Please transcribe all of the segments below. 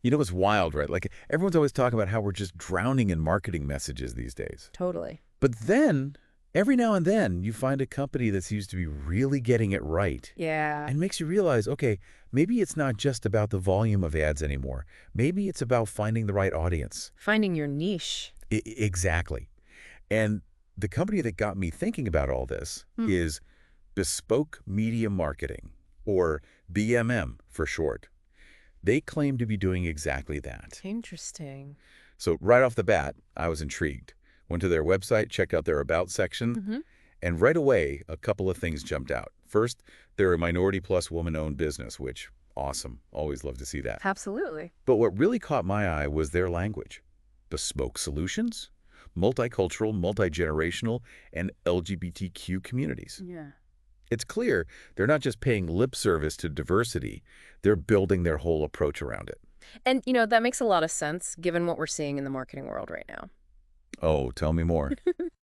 You know, it's wild, right? Like, everyone's always talking about how we're just drowning in marketing messages these days. Totally. But then, every now and then, you find a company that seems to be really getting it right. Yeah. And makes you realize, okay, maybe it's not just about the volume of ads anymore. Maybe it's about finding the right audience. Finding your niche. Exactly. And the company that got me thinking about all this is Bespoke Media Marketing, or BMM for short. They claim to be doing exactly that. Interesting. So right off the bat, I was intrigued. Went to their website, checked out their About section, and right away, a couple of things jumped out. First, they're a minority plus woman-owned business, which, awesome. Always love to see that. Absolutely. But what really caught my eye was their language. Bespoke solutions, multicultural, multi-generational, and LGBTQ communities. Yeah. It's clear they're not just paying lip service to diversity, they're building their whole approach around it. And, that makes a lot of sense given what we're seeing in the marketing world right now. Oh, tell me more.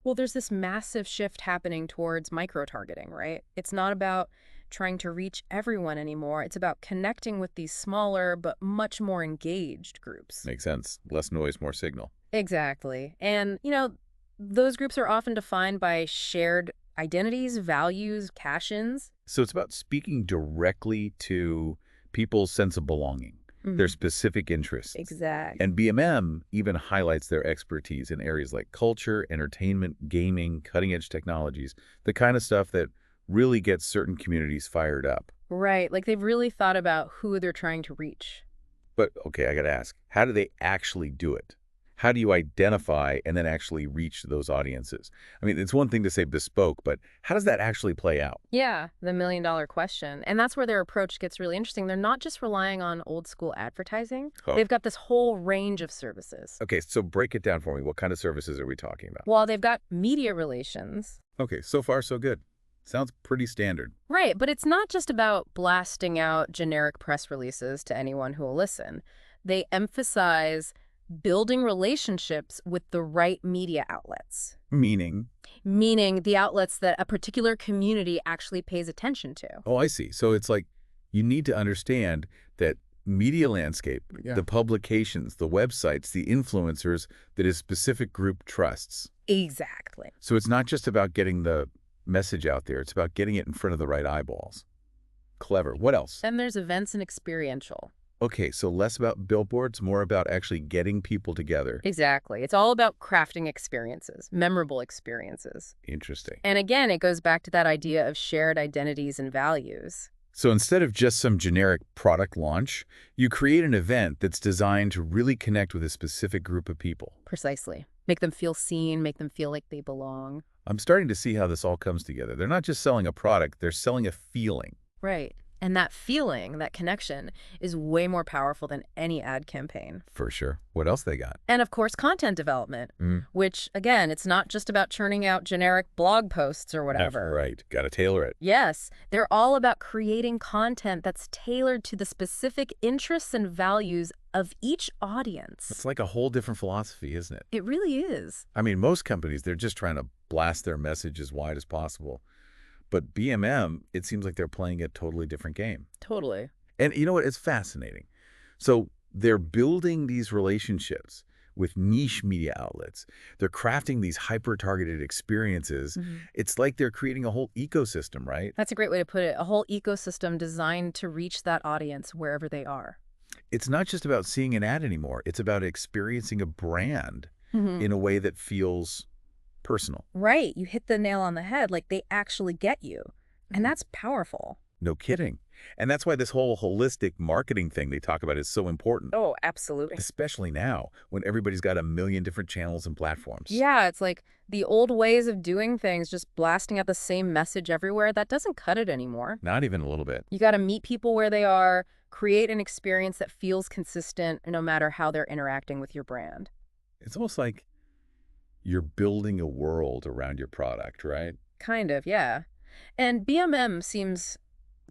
Well, there's this massive shift happening towards micro-targeting, right? It's not about trying to reach everyone anymore. It's about connecting with these smaller but much more engaged groups. Makes sense. Less noise, more signal. Exactly. And, those groups are often defined by shared identities, values, cash-ins. So it's about speaking directly to people's sense of belonging, their specific interests. Exactly. And BMM even highlights their expertise in areas like culture, entertainment, gaming, cutting-edge technologies, the kind of stuff that really gets certain communities fired up. Right. Like they've really thought about who they're trying to reach. But, okay, I got to ask, how do they actually do it? How do you identify and then actually reach those audiences? I mean, it's one thing to say bespoke, but how does that actually play out? Yeah, the million-dollar question. And that's where their approach gets really interesting. They're not just relying on old-school advertising. Oh. They've got this whole range of services. Okay, so break it down for me. What kind of services are we talking about? Well, they've got media relations. Okay, so far so good. Sounds pretty standard. Right, but it's not just about blasting out generic press releases to anyone who will listen. They emphasize building relationships with the right media outlets. Meaning? Meaning the outlets that a particular community actually pays attention to. Oh, I see. So it's like you need to understand that media landscape, the publications, the websites, the influencers that a specific group trusts. Exactly. So it's not just about getting the message out there. It's about getting it in front of the right eyeballs. Clever. What else? Then there's events and experiential. Okay, so less about billboards, more about actually getting people together. Exactly. It's all about crafting experiences, memorable experiences. Interesting. And again, it goes back to that idea of shared identities and values. So instead of just some generic product launch, you create an event that's designed to really connect with a specific group of people. Precisely. Make them feel seen, make them feel like they belong. I'm starting to see how this all comes together. They're not just selling a product, they're selling a feeling. Right. And that feeling, that connection, is way more powerful than any ad campaign. For sure. What else they got? And of course, content development, which, again, it's not just about churning out generic blog posts or whatever. Right. Got to tailor it. Yes. They're all about creating content that's tailored to the specific interests and values of each audience. It's like a whole different philosophy, isn't it? It really is. I mean, most companies, they're just trying to blast their message as wide as possible. But BMM, it seems like they're playing a totally different game. Totally. And you know what? It's fascinating. So they're building these relationships with niche media outlets. They're crafting these hyper-targeted experiences. It's like they're creating a whole ecosystem, right? That's a great way to put it. A whole ecosystem designed to reach that audience wherever they are. It's not just about seeing an ad anymore. It's about experiencing a brand in a way that feels personal. Right. You hit the nail on the head. Like they actually get you. And that's powerful. No kidding. And that's why this whole holistic marketing thing they talk about is so important. Oh, absolutely. Especially now when everybody's got a million different channels and platforms. Yeah, it's like the old ways of doing things, just blasting out the same message everywhere. That doesn't cut it anymore. Not even a little bit. You got to meet people where they are, create an experience that feels consistent no matter how they're interacting with your brand. It's almost like you're building a world around your product, right? Kind of, yeah. And BMM seems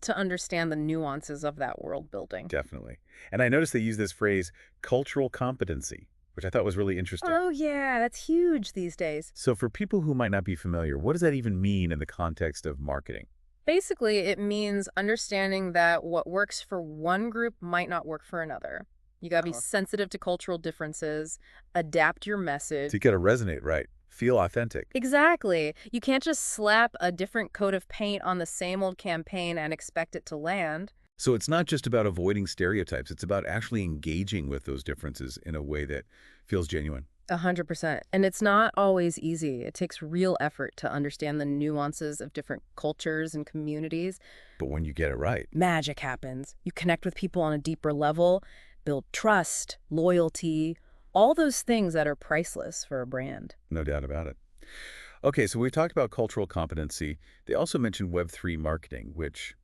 to understand the nuances of that world building. Definitely. And I noticed they use this phrase, cultural competency, which I thought was really interesting. Oh, yeah, that's huge these days. So for people who might not be familiar, what does that even mean in the context of marketing? Basically, it means understanding that what works for one group might not work for another. You got to be sensitive to cultural differences, adapt your message. You got to resonate, right? Feel authentic. Exactly. You can't just slap a different coat of paint on the same old campaign and expect it to land. So it's not just about avoiding stereotypes. It's about actually engaging with those differences in a way that feels genuine. 100%. And it's not always easy. It takes real effort to understand the nuances of different cultures and communities. But when you get it right, Magic happens. You connect with people on a deeper level, build trust, loyalty, all those things that are priceless for a brand. no doubt about it. Okay, so we talked about cultural competency. They also mentioned Web3 marketing, which,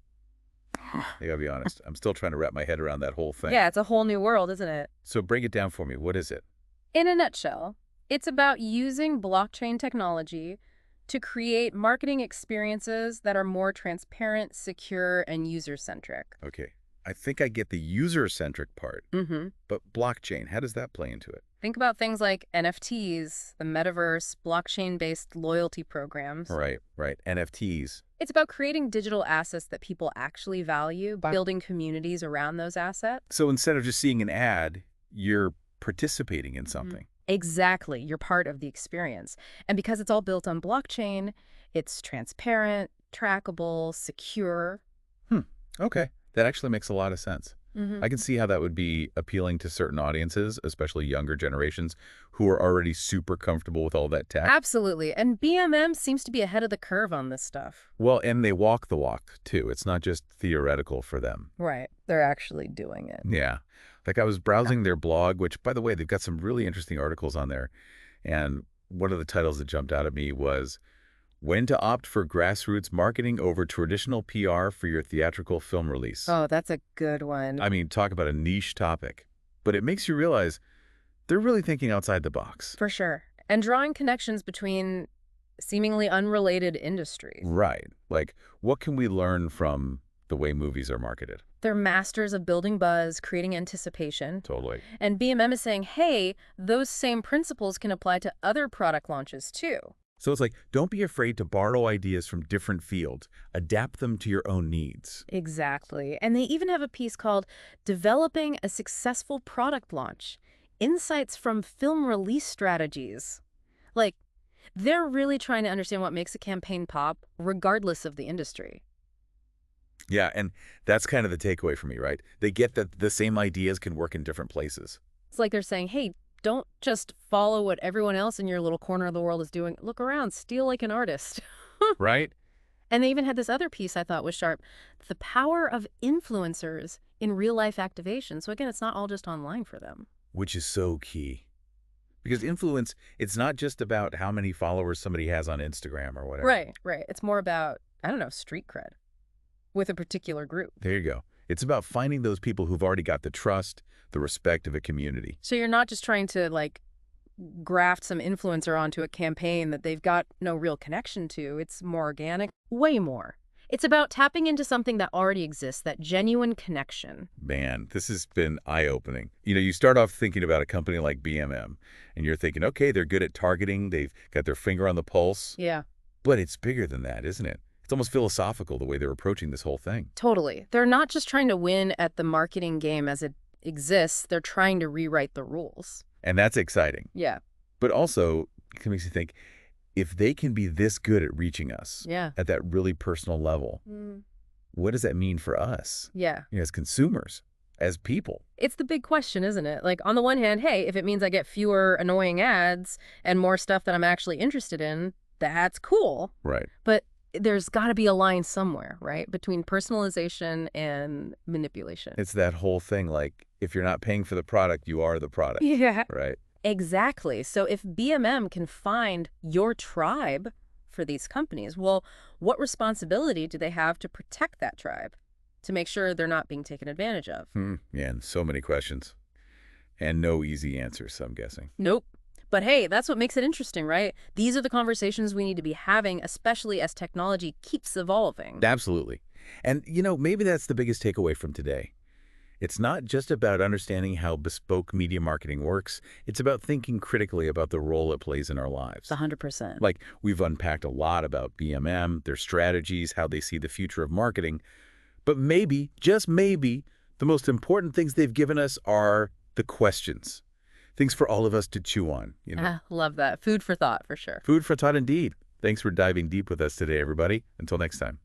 I gotta be honest, I'm still trying to wrap my head around that whole thing. Yeah, it's a whole new world, isn't it? So break it down for me. What is it? In a nutshell, it's about using blockchain technology to create marketing experiences that are more transparent, secure, and user-centric. Okay, I think I get the user-centric part, but blockchain, how does that play into it? Think about things like NFTs, the metaverse, blockchain-based loyalty programs. Right. NFTs. It's about creating digital assets that people actually value, building communities around those assets. So instead of just seeing an ad, you're participating in something. Exactly. You're part of the experience. And because it's all built on blockchain, it's transparent, trackable, secure. Okay. That actually makes a lot of sense. I can see how that would be appealing to certain audiences, especially younger generations who are already super comfortable with all that tech. Absolutely. And BMM seems to be ahead of the curve on this stuff. Well, and they walk the walk, too. It's not just theoretical for them. Right. They're actually doing it. Yeah. Like I was browsing their blog, which, by the way, they've got some really interesting articles on there. And one of the titles that jumped out at me was, When to Opt for Grassroots Marketing Over Traditional PR for Your Theatrical Film Release. Oh, that's a good one. I mean, talk about a niche topic. But it makes you realize they're really thinking outside the box. For sure. And drawing connections between seemingly unrelated industries. Right. Like, what can we learn from the way movies are marketed? They're masters of building buzz, creating anticipation. Totally. And BMM is saying, hey, those same principles can apply to other product launches too. So it's like, don't be afraid to borrow ideas from different fields. Adapt them to your own needs. Exactly. And they even have a piece called Developing a Successful Product Launch, Insights from Film Release Strategies. Like, they're really trying to understand what makes a campaign pop, regardless of the industry. Yeah, and that's kind of the takeaway for me, right? They get that the same ideas can work in different places. It's like they're saying, hey, don't just follow what everyone else in your little corner of the world is doing. Look around, steal like an artist. Right? And they even had this other piece I thought was sharp, the power of influencers in real-life activation. So again, it's not all just online for them. Which is so key. Because influence, it's not just about how many followers somebody has on Instagram or whatever. Right. It's more about, I don't know, street cred with a particular group. There you go. It's about finding those people who've already got the trust, the respect of a community. So you're not just trying to, like, graft some influencer onto a campaign that they've got no real connection to. It's more organic, way more. It's about tapping into something that already exists, that genuine connection. Man, this has been eye-opening. You know, you start off thinking about a company like BMM, and you're thinking, okay, they're good at targeting, they've got their finger on the pulse. Yeah. But it's bigger than that, isn't it? It's almost philosophical the way they're approaching this whole thing. Totally. They're not just trying to win at the marketing game as it exists, they're trying to rewrite the rules. And that's exciting. Yeah. But also, it makes you think, if they can be this good at reaching us at that really personal level, what does that mean for us? Yeah. You know, as consumers, as people? It's the big question, isn't it? Like, on the one hand, hey, if it means I get fewer annoying ads and more stuff that I'm actually interested in, that's cool. Right. But there's got to be a line somewhere, right, between personalization and manipulation. It's that whole thing, like, if you're not paying for the product, you are the product. Yeah. Right. Exactly. So if BMM can find your tribe for these companies, well, what responsibility do they have to protect that tribe, to make sure they're not being taken advantage of? Yeah, and so many questions. And no easy answers, I'm guessing. Nope. But hey, that's what makes it interesting, right? These are the conversations we need to be having, especially as technology keeps evolving. Absolutely. And, you know, maybe that's the biggest takeaway from today. It's not just about understanding how bespoke media marketing works. It's about thinking critically about the role it plays in our lives. 100%. Like, we've unpacked a lot about BMM, their strategies, how they see the future of marketing. But maybe, just maybe, the most important things they've given us are the questions. Things for all of us to chew on. Love that. Food for thought, for sure. Food for thought indeed. Thanks for diving deep with us today, everybody. Until next time.